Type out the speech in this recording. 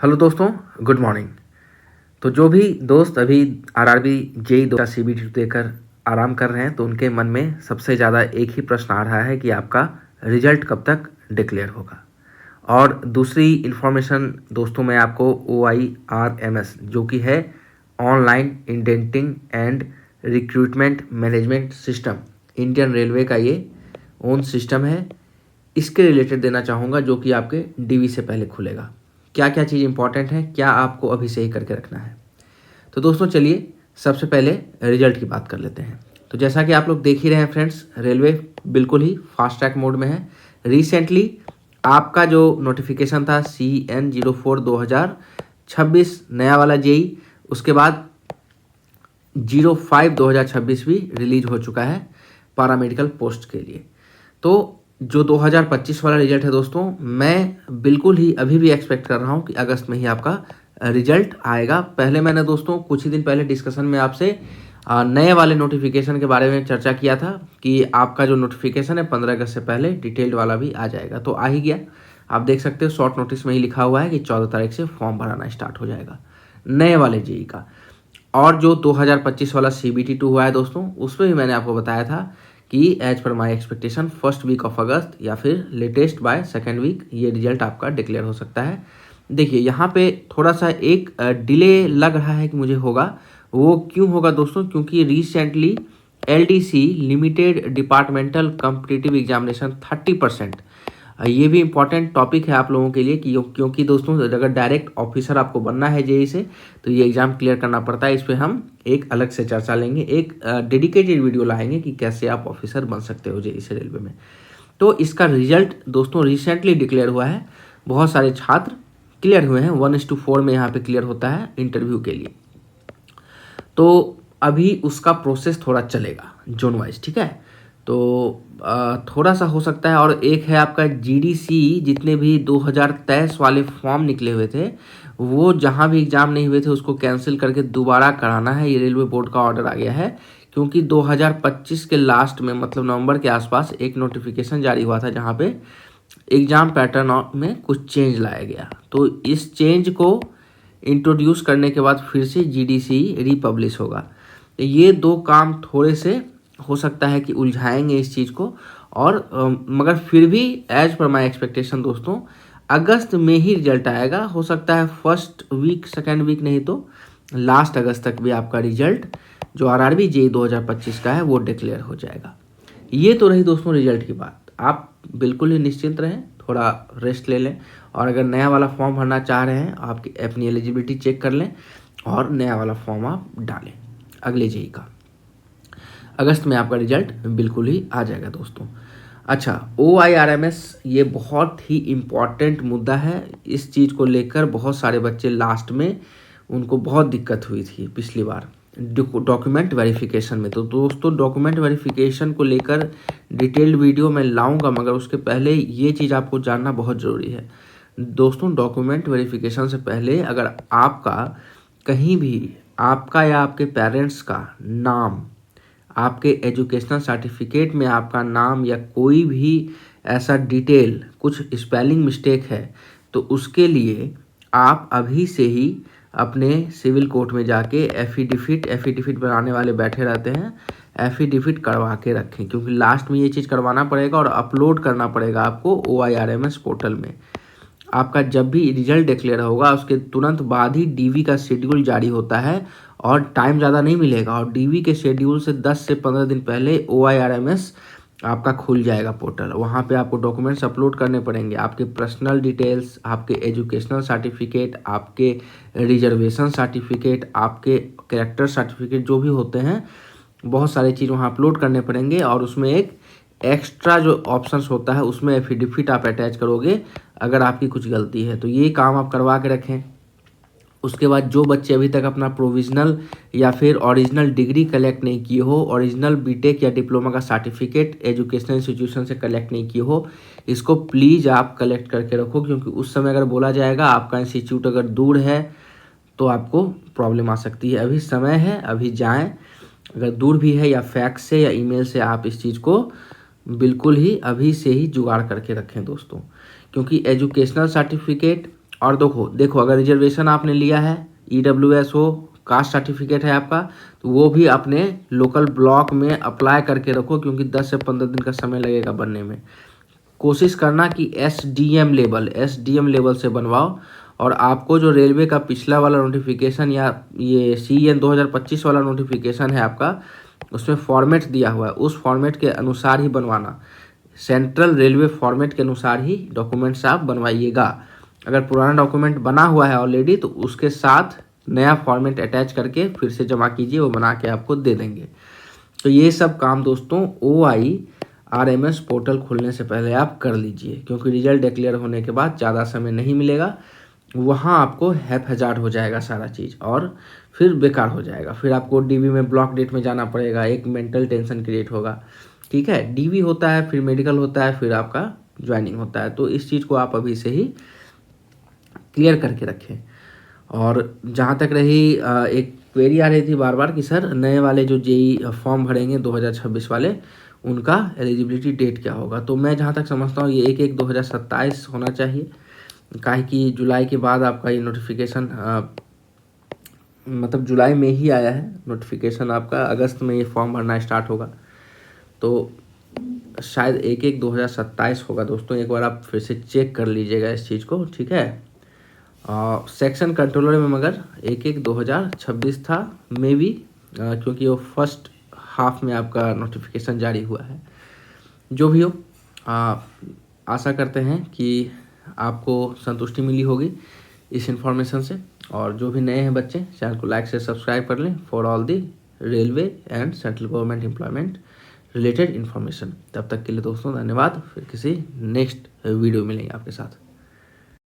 Hello दोस्तों, good morning. तो जो भी दोस्त अभी आरआरबी जेई 2000 सीबीटी देकर आराम कर रहे हैं तो उनके मन में सबसे ज़्यादा एक ही प्रश्न आ रहा है कि आपका रिजल्ट कब तक डिक्लेयर होगा। और दूसरी इन्फॉर्मेशन दोस्तों मैं आपको OIRMS जो कि है online indenting and recruitment management system, Indian railway का ये ओन सिस्टम है, इसके रिलेटेड देना चाहूँगा जो कि आपके डीवी से पहले खुलेगा। क्या क्या चीज़ इंपॉर्टेंट है, क्या आपको अभी से ही करके रखना है। तो दोस्तों चलिए सबसे पहले रिजल्ट की बात कर लेते हैं। तो जैसा कि आप लोग देख ही रहे हैं फ्रेंड्स, रेलवे बिल्कुल ही फास्ट ट्रैक मोड में है। रिसेंटली आपका जो नोटिफिकेशन था CN04/2026 नया वाला जेई, उसके बाद 05/2026 भी रिलीज हो चुका है पैरामेडिकल पोस्ट के लिए। तो जो 2025 वाला रिजल्ट है दोस्तों, मैं बिल्कुल ही अभी भी एक्सपेक्ट कर रहा हूँ कि अगस्त में ही आपका रिजल्ट आएगा। पहले मैंने दोस्तों कुछ ही दिन पहले डिस्कशन में आपसे नए वाले नोटिफिकेशन के बारे में चर्चा किया था कि आपका जो नोटिफिकेशन है 15 अगस्त से पहले डिटेल्ड वाला भी आ जाएगा। तो आ ही गया, आप देख सकते हो शॉर्ट नोटिस में ही लिखा हुआ है कि 14 तारीख से फॉर्म भराना स्टार्ट हो जाएगा नए वाले जेई का। और जो 2025 वाला CBT2 हुआ है दोस्तों, उसमें भी मैंने आपको बताया था कि एज पर my expectation first week of August या फिर लेटेस्ट बाय सेकेंड वीक ये रिजल्ट आपका डिक्लेयर हो सकता है। देखिए यहाँ पे थोड़ा सा एक डिले लग रहा है कि मुझे होगा। वो क्यों होगा दोस्तों? क्योंकि recently LDC limited departmental competitive examination 30%, ये भी इम्पॉर्टेंट टॉपिक है आप लोगों के लिए क्योंकि दोस्तों अगर डायरेक्ट ऑफिसर आपको बनना है जेई से तो ये एग्ज़ाम क्लियर करना पड़ता है। इस पर हम एक अलग से चर्चा लेंगे, एक डेडिकेटेड वीडियो लाएंगे कि कैसे आप ऑफिसर बन सकते हो जेई से रेलवे में। तो इसका रिजल्ट दोस्तों रिसेंटली डिक्लेयर हुआ है। बहुत सारे छात्र क्लियर हुए हैं, 1:4 में यहाँ पे क्लियर होता है इंटरव्यू के लिए। तो अभी उसका प्रोसेस थोड़ा चलेगा जोन वाइज, ठीक है। तो थोड़ा सा हो सकता है। और एक है आपका GDC, जितने भी 2023 वाले फॉर्म निकले हुए थे वो जहाँ भी एग्ज़ाम नहीं हुए थे उसको कैंसिल करके दोबारा कराना है। ये रेलवे बोर्ड का ऑर्डर आ गया है क्योंकि 2025 के लास्ट में मतलब नवंबर के आसपास एक नोटिफिकेशन जारी हुआ था जहाँ पे एग्ज़ाम पैटर्न में कुछ चेंज लाया गया। तो इस चेंज को इंट्रोड्यूस करने के बाद फिर से GDC रिपब्लिश होगा। तो ये दो काम थोड़े से हो सकता है कि उलझाएंगे इस चीज़ को। और मगर फिर भी एज पर माई एक्सपेक्टेशन दोस्तों अगस्त में ही रिजल्ट आएगा। हो सकता है फर्स्ट वीक सेकेंड वीक, नहीं तो लास्ट अगस्त तक भी आपका रिजल्ट जो RRB जेई 2025 का है वो डिक्लेयर हो जाएगा। ये तो रही दोस्तों रिजल्ट की बात। आप बिल्कुल ही निश्चिंत रहें, थोड़ा रेस्ट ले लें। और अगर नया वाला फॉर्म भरना चाह रहे हैं आपकी अपनी एलिजिबिलिटी चेक कर लें और नया वाला फॉर्म आप डालें अगले जेई का। अगस्त में आपका रिजल्ट बिल्कुल ही आ जाएगा दोस्तों। अच्छा, OIRMS ये बहुत ही इम्पॉर्टेंट मुद्दा है। इस चीज़ को लेकर बहुत सारे बच्चे लास्ट में उनको बहुत दिक्कत हुई थी पिछली बार डॉक्यूमेंट वेरिफिकेशन में। तो दोस्तों डॉक्यूमेंट वेरिफिकेशन को लेकर डिटेल्ड वीडियो मैं लाऊंगा, मगर उसके पहले ये चीज़ आपको जानना बहुत ज़रूरी है दोस्तों। डॉक्यूमेंट वेरिफिकेशन से पहले अगर आपका कहीं भी आपका या आपके पेरेंट्स का नाम, आपके एजुकेशनल सर्टिफिकेट में आपका नाम या कोई भी ऐसा डिटेल कुछ स्पेलिंग मिस्टेक है तो उसके लिए आप अभी से ही अपने सिविल कोर्ट में जाके एफिडेविट बनाने वाले बैठे रहते हैं, एफिडेविट करवा के रखें। क्योंकि लास्ट में ये चीज़ करवाना पड़ेगा और अपलोड करना पड़ेगा आपको OIRMS पोर्टल में। आपका जब भी रिजल्ट डिक्लेयर होगा उसके तुरंत बाद ही DV का शेड्यूल जारी होता है और टाइम ज़्यादा नहीं मिलेगा। और DV के शेड्यूल से 10 से 15 दिन पहले OIRMS आपका खुल जाएगा पोर्टल। वहाँ पे आपको डॉक्यूमेंट्स अपलोड करने पड़ेंगे, आपके पर्सनल डिटेल्स, आपके एजुकेशनल सर्टिफिकेट, आपके रिजर्वेशन सर्टिफिकेट, आपके कैरेक्टर सर्टिफिकेट जो भी होते हैं, बहुत सारी चीज़ वहाँ अपलोड करने पड़ेंगे। और उसमें एक एक्स्ट्रा जो ऑप्शंस होता है उसमें एफिडेविट आप अटैच करोगे अगर आपकी कुछ गलती है। तो ये काम आप करवा के रखें। उसके बाद जो बच्चे अभी तक अपना प्रोविजनल या फिर ओरिजिनल डिग्री कलेक्ट नहीं किए हो, ओरिजिनल बीटेक या डिप्लोमा का सर्टिफिकेट एजुकेशनल इंस्टीट्यूशन से कलेक्ट नहीं किए हो, इसको प्लीज़ आप कलेक्ट करके रखो। क्योंकि उस समय अगर बोला जाएगा आपका इंस्टीट्यूट अगर दूर है तो आपको प्रॉब्लम आ सकती है। अभी समय है, अभी जाएं। अगर दूर भी है या फैक्स से या ईमेल से आप इस चीज़ को बिल्कुल ही अभी से ही जुगाड़ करके रखें दोस्तों। क्योंकि एजुकेशनल सर्टिफिकेट और देखो देखो अगर रिजर्वेशन आपने लिया है, EWS हो, कास्ट सर्टिफिकेट है आपका, तो वो भी अपने लोकल ब्लॉक में अप्लाई करके रखो, क्योंकि 10 से 15 दिन का समय लगेगा बनने में। कोशिश करना कि एसडीएम लेवल से बनवाओ। और आपको जो रेलवे का पिछला वाला नोटिफिकेशन या ये CEN 2025 वाला नोटिफिकेशन है आपका, उसमें फॉर्मेट दिया हुआ है, उस फॉर्मेट के अनुसार ही बनवाना। सेंट्रल रेलवे फॉर्मेट के अनुसार ही डॉक्यूमेंट्स आप बनवाइएगा। अगर पुराना डॉक्यूमेंट बना हुआ है ऑलरेडी, तो उसके साथ नया फॉर्मेट अटैच करके फिर से जमा कीजिए, वो बना के आपको दे देंगे। तो ये सब काम दोस्तों OIRMS पोर्टल खुलने से पहले आप कर लीजिए, क्योंकि रिजल्ट डिक्लेयर होने के बाद ज़्यादा समय नहीं मिलेगा। वहाँ आपको हैphazard हो जाएगा सारा चीज़, और फिर बेकार हो जाएगा। फिर आपको DV में ब्लॉक डेट में जाना पड़ेगा, एक मेंटल टेंशन क्रिएट होगा। ठीक है, DV होता है, फिर मेडिकल होता है, फिर आपका ज्वाइनिंग होता है। तो इस चीज़ को आप अभी से ही क्लियर करके रखें। और जहाँ तक रही एक क्वेरी आ रही थी बार बार कि सर नए वाले जो JEE फॉर्म भरेंगे 2026 वाले, उनका एलिजिबिलिटी डेट क्या होगा। तो मैं जहाँ तक समझता हूँ ये 1/1/2027 होना चाहिए, काहे कि जुलाई के बाद आपका ये नोटिफिकेशन मतलब जुलाई में ही आया है नोटिफिकेशन, आपका अगस्त में ये फॉर्म भरना स्टार्ट होगा। तो शायद 1/1/2027 होगा दोस्तों। एक बार आप फिर से चेक कर लीजिएगा इस चीज़ को, ठीक है। सेक्शन कंट्रोलर में मगर 1/1/2026 था मे बी, क्योंकि वो फर्स्ट हाफ में आपका नोटिफिकेशन जारी हुआ है। जो भी हो, आशा करते हैं कि आपको संतुष्टि मिली होगी इस इन्फॉर्मेशन से। और जो भी नए हैं बच्चे, चैनल को लाइक से सब्सक्राइब कर लें for all the railway and central government employment related information. तब तक के लिए दोस्तों धन्यवाद। फिर किसी नेक्स्ट वीडियो मिलेंगे आपके साथ।